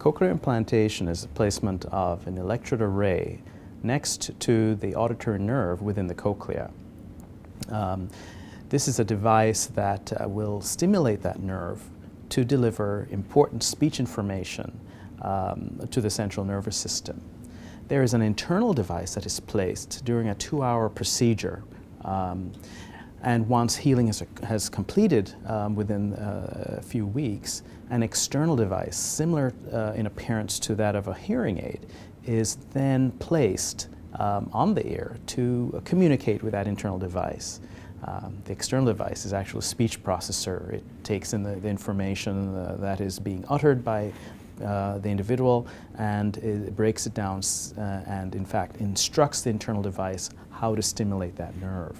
cochlear implantation is the placement of an electrode array next to the auditory nerve within the cochlea. This is a device that will stimulate that nerve to deliver important speech information to the central nervous system. There is an internal device that is placed during a 2-hour procedure, and once healing has completed within a few weeks, an external device, similar in appearance to that of a hearing aid, is then placed on the ear to communicate with that internal device. The external device is actually a speech processor. It takes in the information that is being uttered by the individual, and it breaks it down and in fact instructs the internal device how to stimulate that nerve.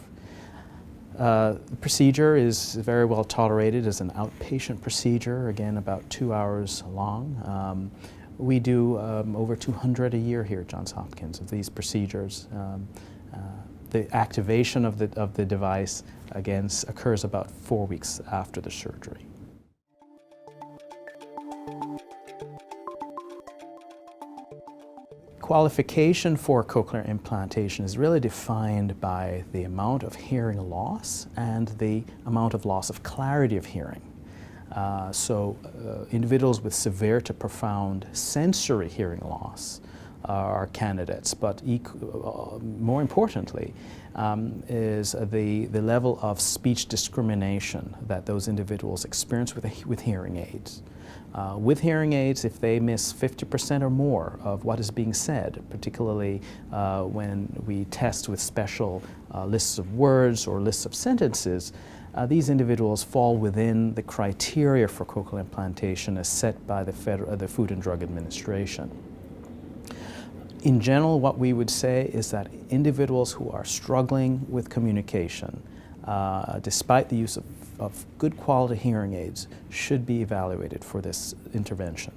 The procedure is very well tolerated as an outpatient procedure, again about 2 hours long. We do over 200 a year here at Johns Hopkins of these procedures. The activation of the device, again, occurs about 4 weeks after the surgery. Qualification for cochlear implantation is really defined by the amount of hearing loss and the amount of loss of clarity of hearing. Individuals with severe to profound sensory hearing loss are candidates, but more importantly is the level of speech discrimination that those individuals experience with hearing aids. With hearing aids, if they miss 50% or more of what is being said, particularly when we test with special lists of words or lists of sentences, these individuals fall within the criteria for cochlear implantation as set by the Food and Drug Administration. In general, what we would say is that individuals who are struggling with communication, despite the use of good quality hearing aids, should be evaluated for this intervention.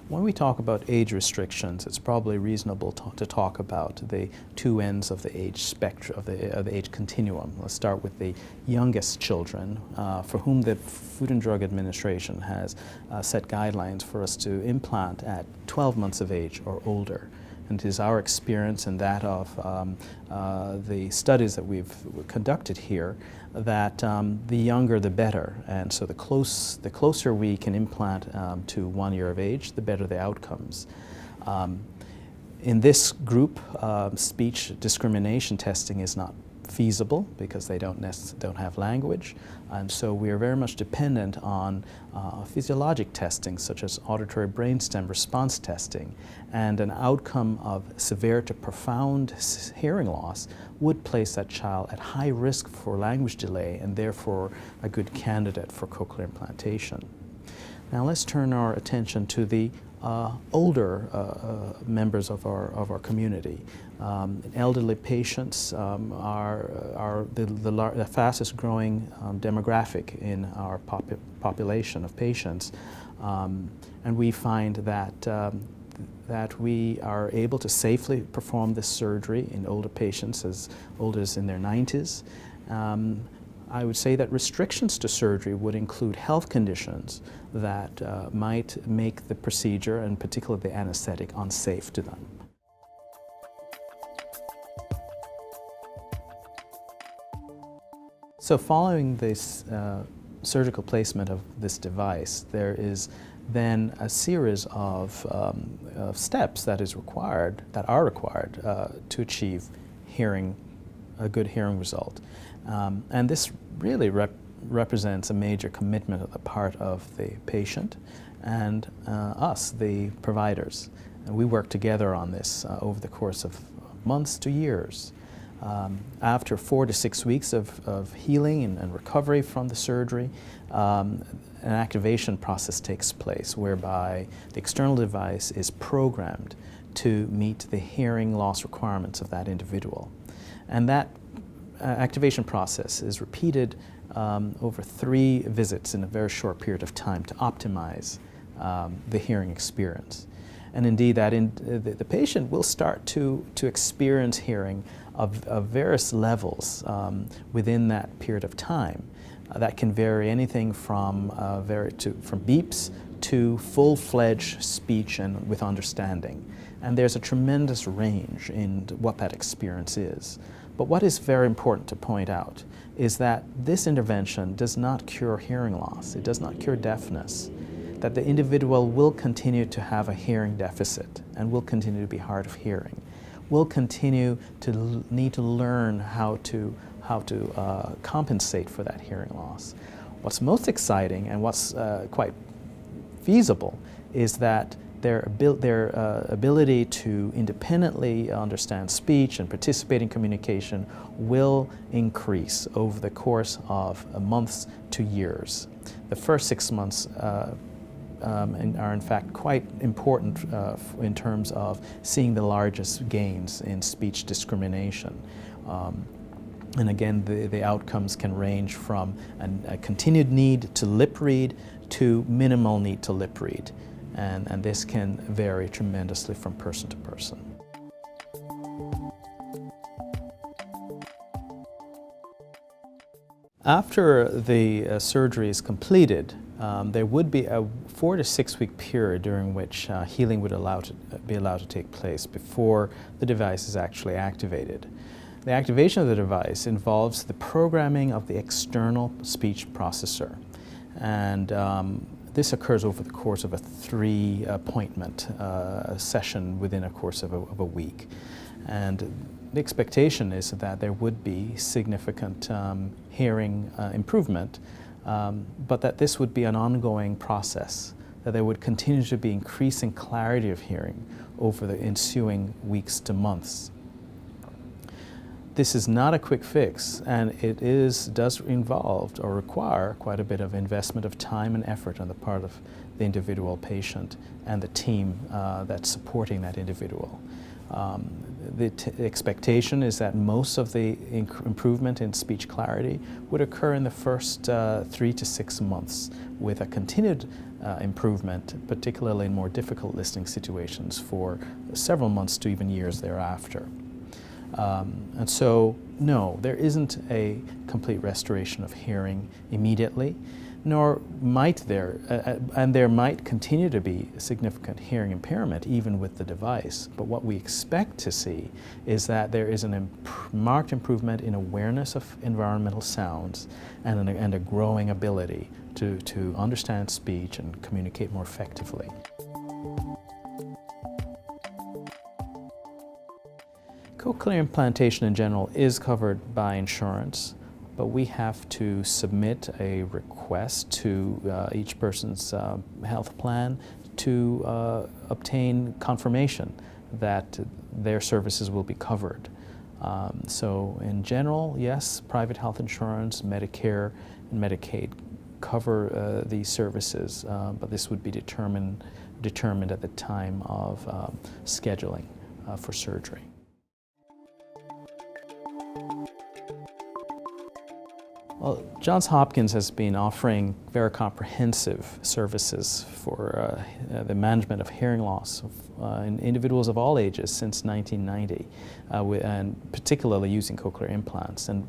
When we talk about age restrictions, it's probably reasonable to talk about the two ends of the age spectrum, of the age continuum. Let's start with the youngest children, for whom the Food and Drug Administration has set guidelines for us to implant at 12 months of age or older. And it is our experience and that of the studies that we've conducted here that the younger the better, and so the closer we can implant to 1 year of age, the better the outcomes. In this group, speech discrimination testing is not feasible because they don't have language, and so we are very much dependent on physiologic testing such as auditory brainstem response testing, and an outcome of severe to profound hearing loss would place that child at high risk for language delay and therefore a good candidate for cochlear implantation. Now let's turn our attention to the older members of our community. Elderly patients are the fastest growing demographic in our population of patients, and we find that we are able to safely perform this surgery in older patients as old as in their 90s. I would say that restrictions to surgery would include health conditions that might make the procedure, and particularly the anesthetic, unsafe to them. So following this surgical placement of this device, there is then a series of steps that are required to achieve a good hearing result. And this really represents a major commitment on the part of the patient and us, the providers. And we work together on this over the course of months to years. After 4 to 6 weeks of healing and recovery from the surgery, an activation process takes place whereby the external device is programmed to meet the hearing loss requirements of that individual. And that activation process is repeated over 3 visits in a very short period of time to optimize the hearing experience. And indeed, the patient will start to experience hearing of various levels within that period of time. that can vary anything from from beeps to full-fledged speech and with understanding. And there's a tremendous range in what that experience is. But what is very important to point out is that this intervention does not cure hearing loss. It does not cure deafness. That the individual will continue to have a hearing deficit and will continue to be hard of hearing, will continue to need to learn how to compensate for that hearing loss. What's most exciting and what's quite feasible is that their ability to independently understand speech and participate in communication will increase over the course of months to years. The first 6 months are in fact quite important in terms of seeing the largest gains in speech discrimination. And again, the outcomes can range from a continued need to lip read to minimal need to lip read. And this can vary tremendously from person to person. After the surgery is completed, there would be a 4 to 6 week period during which healing would be allowed to take place before the device is actually activated. The activation of the device involves the programming of the external speech processor. And this occurs over the course of a 3-appointment session within a course of a week. And the expectation is that there would be significant hearing improvement, but that this would be an ongoing process, that there would continue to be increasing clarity of hearing over the ensuing weeks to months. This is not a quick fix, and it does involve or require quite a bit of investment of time and effort on the part of the individual patient and the team that's supporting that individual. The expectation is that most of the improvement in speech clarity would occur in the first 3 to 6 months, with a continued improvement, particularly in more difficult listening situations, for several months to even years thereafter. And so, no, there isn't a complete restoration of hearing immediately, nor might there, and there might continue to be significant hearing impairment even with the device. But what we expect to see is that there is a marked improvement in awareness of environmental sounds and a growing ability to understand speech and communicate more effectively. Cochlear implantation in general is covered by insurance, but we have to submit a request to each person's health plan to obtain confirmation that their services will be covered. So in general, yes, private health insurance, Medicare and Medicaid cover these services, but this would be determined at the time of scheduling for surgery. Well, Johns Hopkins has been offering very comprehensive services for the management of hearing loss in individuals of all ages since 1990, and particularly using cochlear implants. And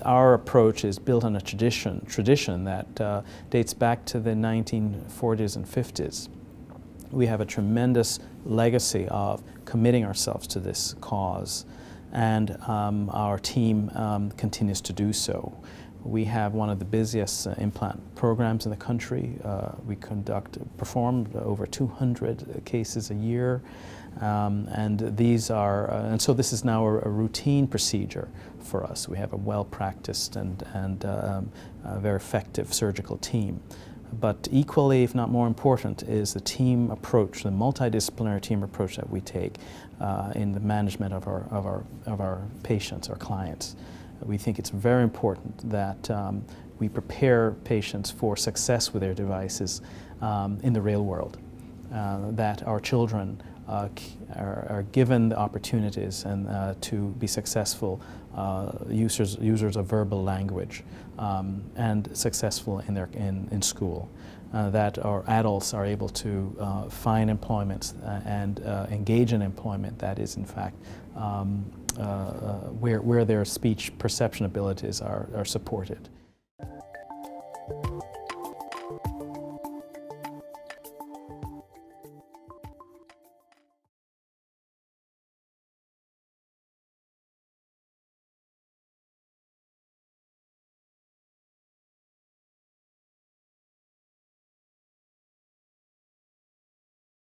our approach is built on a tradition that dates back to the 1940s and 50s. We have a tremendous legacy of committing ourselves to this cause, and our team continues to do so. We have one of the busiest implant programs in the country. We perform over 200 cases a year, and so this is now a routine procedure for us. We have a well-practiced and very effective surgical team. But equally, if not more important, is the team approach, the multidisciplinary team approach that we take in the management of our patients, our clients. We think it's very important that we prepare patients for success with their devices in the real world, that our children are given the opportunities and to be successful users of verbal language and successful in school. That our adults are able to find employment and engage in employment that is in fact where their speech perception abilities are supported.